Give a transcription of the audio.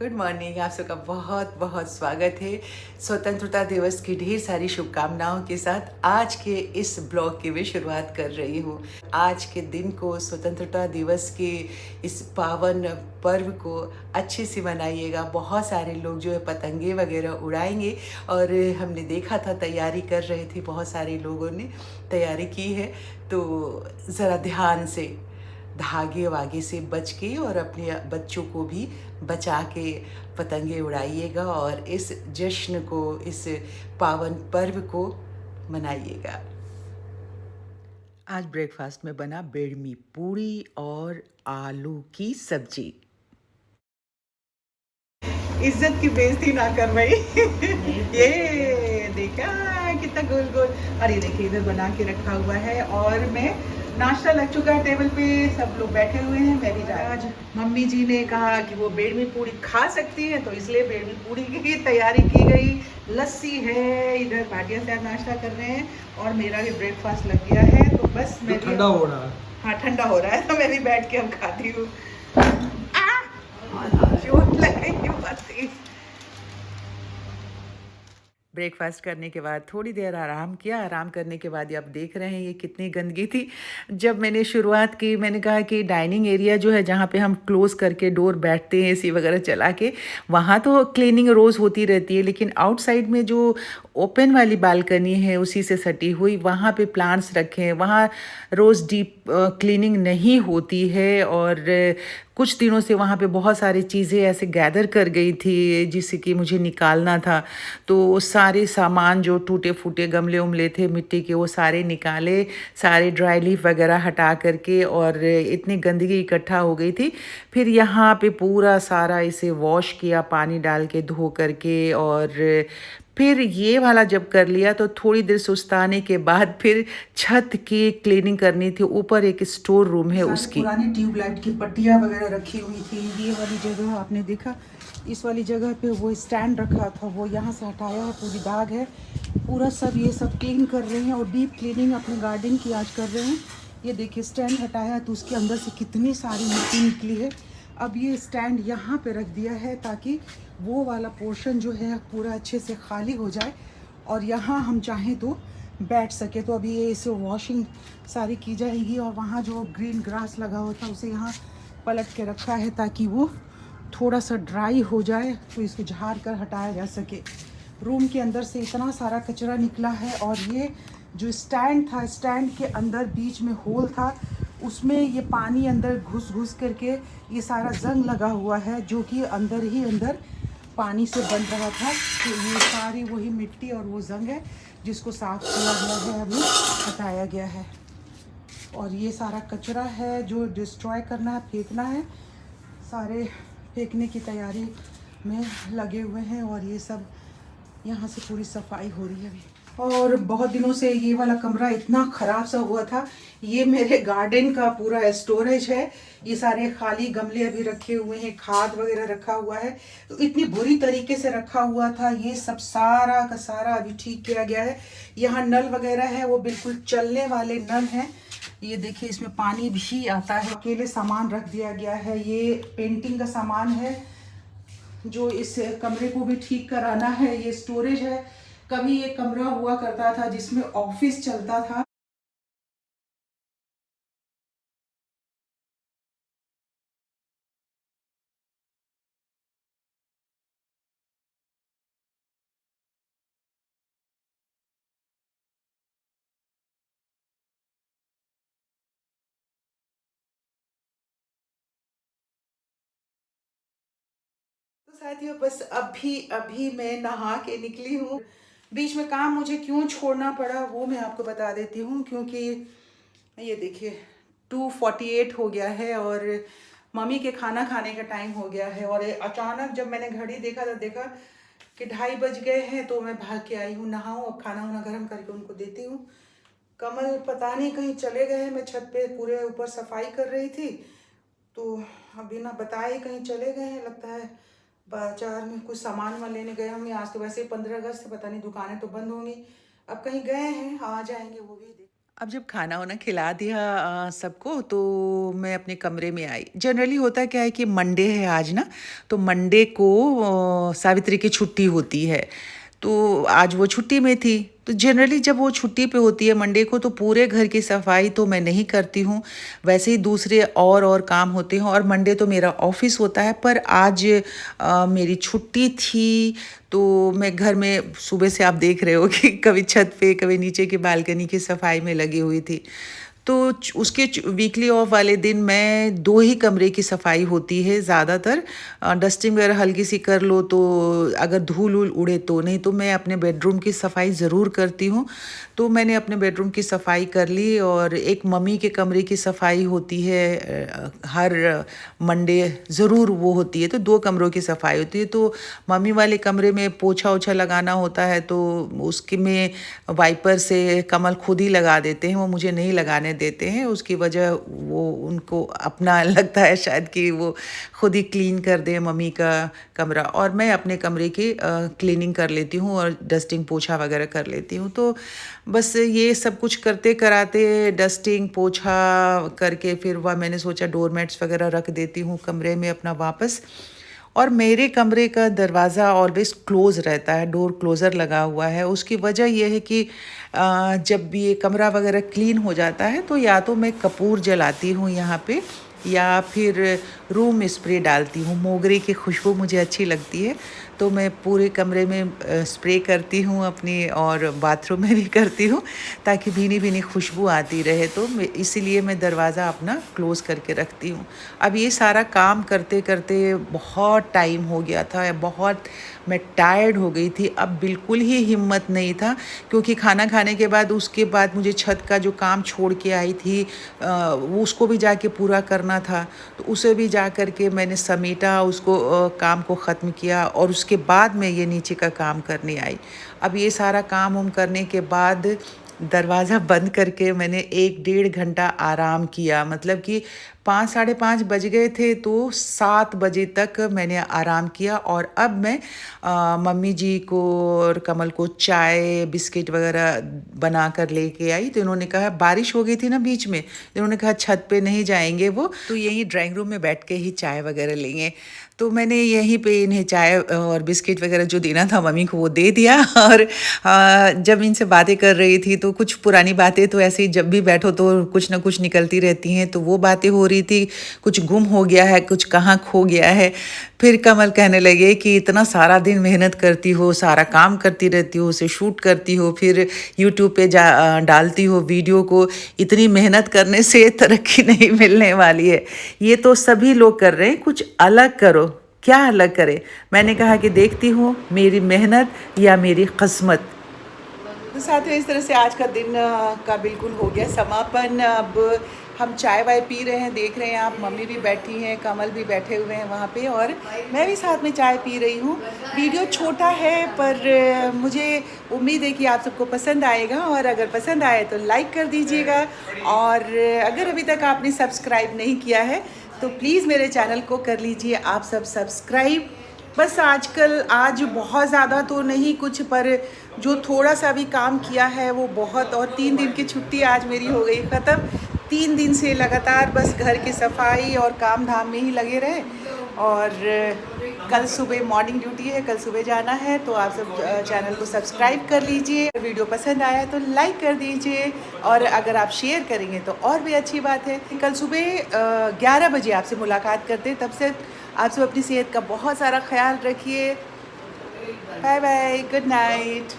Good morning. आप सबका बहुत बहुत स्वागत है। स्वतंत्रता दिवस की ढेर सारी शुभकामनाओं के साथ आज के इस ब्लॉग की मैं शुरुआत कर रही हूँ। आज के दिन को, स्वतंत्रता दिवस के इस पावन पर्व को अच्छे से मनाइएगा। बहुत सारे लोग जो है पतंगे वगैरह उड़ाएंगे और हमने देखा था, तैयारी कर रहे थे, बहुत सारे लोगों ने तैयारी की है। तो ज़रा ध्यान से, धागे वागे से बच के और अपने बच्चों को भी बचा के पतंगे उड़ाइएगा और इस जश्न को, इस पावन पर्व को मनाइएगा। आज ब्रेकफास्ट में बना बेडमी पूरी और आलू की सब्जी। इज्जत की बेइज्जती ना कर भाई। ये देखा कितना गोल गोल। और ये देखिए इधर बना के रखा हुआ है और मैं नाश्ता लग चुका है टेबल पे, सब लोग बैठे हुए हैं। मैं भी आज मम्मी जी ने कहा कि वो बेडमी पूरी खा सकती है, तो इसलिए बेडमी पूरी की तैयारी की गई। लस्सी है, इधर भाटिया साहब नाश्ता कर रहे हैं और मेरा भी ब्रेकफास्ट लग गया है। तो बस मैं भी ठंडा हो रहा है। हाँ, ठंडा हो रहा है तो मैं भी बैठ के अब खाती हूँ। चोट लग गई बस। ब्रेकफास्ट करने के बाद थोड़ी देर आराम किया। आराम करने के बाद ये आप देख रहे हैं ये कितनी गंदगी थी। जब मैंने शुरुआत की, मैंने कहा कि डाइनिंग एरिया जो है जहाँ पे हम क्लोज़ करके डोर बैठते हैं एसी वगैरह चला के, वहाँ तो क्लीनिंग रोज़ होती रहती है, लेकिन आउटसाइड में जो ओपन वाली बालकनी है उसी से सटी हुई, वहाँ पे प्लांट्स रखे हैं, वहाँ रोज़ डीप क्लीनिंग नहीं होती है। और कुछ दिनों से वहाँ पे बहुत सारी चीज़ें ऐसे गैदर कर गई थी जिससे कि मुझे निकालना था। तो सारे सामान जो टूटे फूटे गमले उमले थे मिट्टी के, वो सारे निकाले, सारे ड्राई लीफ वगैरह हटा करके, और इतनी गंदगी इकट्ठा हो गई थी। फिर यहाँ पे पूरा सारा इसे वॉश किया पानी डाल के, धो करके, और फिर ये वाला जब कर लिया तो थोड़ी देर सुस्ताने के बाद फिर छत की क्लीनिंग करनी थी। ऊपर एक स्टोर रूम है उसकी। पुरानी ट्यूबलाइट की पट्टियाँ वगैरह रखी हुई थी। ये वाली जगह आपने देखा, इस वाली जगह पे वो स्टैंड रखा था, वो यहाँ से हटाया है, पूरी दाग है। पूरा सब ये सब क्लीन कर रहे हैं और डीप क्लीनिंग अपने गार्डन की आज कर रहे हैं। ये देखिए स्टैंड हटाया तो उसके अंदर से कितनी सारी मिट्टी निकली है। अब ये स्टैंड यहाँ पे रख दिया है ताकि वो वाला पोर्शन जो है पूरा अच्छे से खाली हो जाए और यहाँ हम चाहें तो बैठ सके। तो अभी ये इसे वॉशिंग सारी की जाएगी और वहाँ जो ग्रीन ग्रास लगा हुआ था उसे यहाँ पलट के रखा है ताकि वो थोड़ा सा ड्राई हो जाए तो इसको झाड़ कर हटाया जा सके। रूम के अंदर से इतना सारा कचरा निकला है और ये जो स्टैंड था, स्टैंड के अंदर बीच में होल था, उसमें ये पानी अंदर घुस घुस करके ये सारा जंग लगा हुआ है जो कि अंदर ही अंदर पानी से बन रहा था। तो ये सारी वही मिट्टी और वो जंग है जिसको साफ किया गया है, अभी हटाया गया है। और ये सारा कचरा है जो डिस्ट्रॉय करना है, फेंकना है। सारे फेंकने की तैयारी में लगे हुए हैं और ये सब यहाँ से पूरी सफाई हो रही है अभी। और बहुत दिनों से ये वाला कमरा इतना ख़राब सा हुआ था। ये मेरे गार्डन का पूरा स्टोरेज है। ये सारे खाली गमले अभी रखे हुए हैं, खाद वगैरह रखा हुआ है, तो इतनी बुरी तरीके से रखा हुआ था। ये सब सारा का सारा अभी ठीक किया गया है। यहाँ नल वगैरह है, वो बिल्कुल चलने वाले नल हैं। ये देखिए इसमें पानी भी आता है। अकेले सामान रख दिया गया है। ये पेंटिंग का सामान है जो इस कमरे को भी ठीक कराना है। ये स्टोरेज है। कभी ये कमरा हुआ करता था जिसमें ऑफिस चलता था। तो साथियों बस अभी अभी मैं नहा के निकली हूँ। बीच में काम मुझे क्यों छोड़ना पड़ा वो मैं आपको बता देती हूँ, क्योंकि ये देखिए 2:48 हो गया है और मम्मी के खाना खाने का टाइम हो गया है। और अचानक जब मैंने घड़ी देखा तो देखा कि 2:30 बज गए हैं। तो मैं भाग के आई हूँ, नहाऊँ, अब खाना वाना गर्म करके उनको देती हूँ। कमल पता नहीं कहीं चले गए हैं। मैं छत पे पूरे ऊपर सफाई कर रही थी तो अभी ना बताए कहीं चले गए हैं, लगता है बाजार में कुछ सामान वामान लेने गए होंगे। आज तो वैसे ही 15 अगस्त, पता नहीं दुकानें तो बंद होंगी। अब कहीं गए हैं, आ जाएंगे वो भी। अब जब खाना वाना खिला दिया सबको, तो मैं अपने कमरे में आई। जनरली होता क्या है कि मंडे है आज ना, तो मंडे को सावित्री की छुट्टी होती है। तो आज वो छुट्टी में थी। तो जनरली जब वो छुट्टी पे होती है मंडे को, तो पूरे घर की सफाई तो मैं नहीं करती हूँ। वैसे ही दूसरे और काम होते हैं, और मंडे तो मेरा ऑफिस होता है। पर आज मेरी छुट्टी थी, तो मैं घर में सुबह से आप देख रहे हो कि कभी छत पे कभी नीचे की बालकनी की सफाई में लगी हुई थी। तो उसके वीकली ऑफ वाले दिन मैं 2 ही कमरे की सफाई होती है ज़्यादातर। डस्टिंग वगैरह हल्की सी कर लो, तो अगर धूल वूल उड़े तो, नहीं तो मैं अपने बेडरूम की सफाई ज़रूर करती हूँ। तो मैंने अपने बेडरूम की सफाई कर ली, और एक मम्मी के कमरे की सफाई होती है हर मंडे ज़रूर वो होती है। तो 2 कमरों की सफाई होती है। तो मम्मी वाले कमरे में पोछा ओछा लगाना होता है, तो उसके में वाइपर से कमल खुद ही लगा देते हैं, वो मुझे नहीं लगाने देते हैं। उसकी वजह वो उनको अपना लगता है शायद कि वो खुद ही क्लीन कर दें मम्मी का कमरा, और मैं अपने कमरे की क्लीनिंग कर लेती हूँ और डस्टिंग पोछा वगैरह कर लेती हूँ। तो बस ये सब कुछ करते कराते, डस्टिंग पोछा करके, फिर वह मैंने सोचा डोरमेट्स वगैरह रख देती हूँ कमरे में अपना वापस। और मेरे कमरे का दरवाज़ा ऑलवेज़ क्लोज़ रहता है, डोर क्लोज़र लगा हुआ है। उसकी वजह यह है कि जब भी ये कमरा वगैरह क्लीन हो जाता है, तो या तो मैं कपूर जलाती हूँ यहाँ पे, या फिर रूम स्प्रे डालती हूँ। मोगरे की खुशबू मुझे अच्छी लगती है, तो मैं पूरे कमरे में स्प्रे करती हूँ अपनी, और बाथरूम में भी करती हूँ, ताकि भीनी भीनी खुशबू आती रहे। तो इसीलिए मैं दरवाज़ा अपना क्लोज़ करके रखती हूँ। अब ये सारा काम करते करते बहुत टाइम हो गया था, बहुत मैं टायर्ड हो गई थी। अब बिल्कुल ही हिम्मत नहीं था, क्योंकि खाना खाने के बाद उसके बाद मुझे छत का जो काम छोड़ के आई थी, वो उसको भी जाके पूरा करना था। तो उसे भी जा कर के मैंने समेटा, उसको काम को ख़त्म किया, और उसके बाद मैं ये नीचे का काम करने आई। अब ये सारा काम उम करने के बाद दरवाज़ा बंद करके मैंने 1 डेढ़ घंटा आराम किया। मतलब कि 5 साढ़े 5 बज गए थे, तो 7 बजे तक मैंने आराम किया। और अब मैं मम्मी जी को और कमल को चाय बिस्किट वगैरह बना कर लेके आई। तो इन्होंने कहा, बारिश हो गई थी ना बीच में, इन्होंने कहा छत पे नहीं जाएंगे वो, तो यहीं ड्राइंग रूम में बैठ के ही चाय वगैरह लेंगे। तो मैंने यहीं पे इन्हें चाय और बिस्किट वगैरह जो देना था मम्मी को, वो दे दिया। और जब इनसे बातें कर रही थी, तो कुछ पुरानी बातें तो ऐसे ही जब भी बैठो तो कुछ ना कुछ निकलती रहती हैं, तो वो बातें हो रही थी। कुछ गुम हो गया है, कुछ कहाँ खो गया है। फिर कमल कहने लगे कि इतना सारा दिन मेहनत करती हो, सारा काम करती रहती हो, उसे शूट करती हो, फिर यूट्यूब पे डालती हो वीडियो को, इतनी मेहनत करने से तरक्की नहीं मिलने वाली है। ये तो सभी लोग कर रहे हैं, कुछ अलग करो। क्या अलग करें? मैंने कहा कि देखती हूँ मेरी मेहनत या मेरी किस्मत। तो साथियों, इस तरह से आज का दिन का बिल्कुल हो गया समापन। अब हम चाय वाय पी रहे हैं, देख रहे हैं आप, मम्मी भी बैठी हैं, कमल भी बैठे हुए हैं वहाँ पे, और मैं भी साथ में चाय पी रही हूँ। वीडियो छोटा है, पर मुझे उम्मीद है कि आप सबको पसंद आएगा, और अगर पसंद आए तो लाइक कर दीजिएगा। और अगर अभी तक आपने सब्सक्राइब नहीं किया है, तो प्लीज़ मेरे चैनल को कर लीजिए आप सब सब्सक्राइब। बस आज बहुत ज़्यादा तो नहीं कुछ, पर जो थोड़ा सा भी काम किया है वो बहुत। और 3 दिन की छुट्टी आज मेरी हो गई ख़त्म। 3 दिन से लगातार बस घर की सफाई और काम धाम में ही लगे रहे। और कल सुबह मॉर्निंग ड्यूटी है, कल सुबह जाना है। तो आप सब चैनल को सब्सक्राइब कर लीजिए। वीडियो पसंद आया तो लाइक कर दीजिए, और अगर आप शेयर करेंगे तो और भी अच्छी बात है। कल सुबह 11 बजे आपसे मुलाकात करते हैं। तब से आप सब अपनी सेहत का बहुत सारा ख्याल रखिए। Bye bye, good night.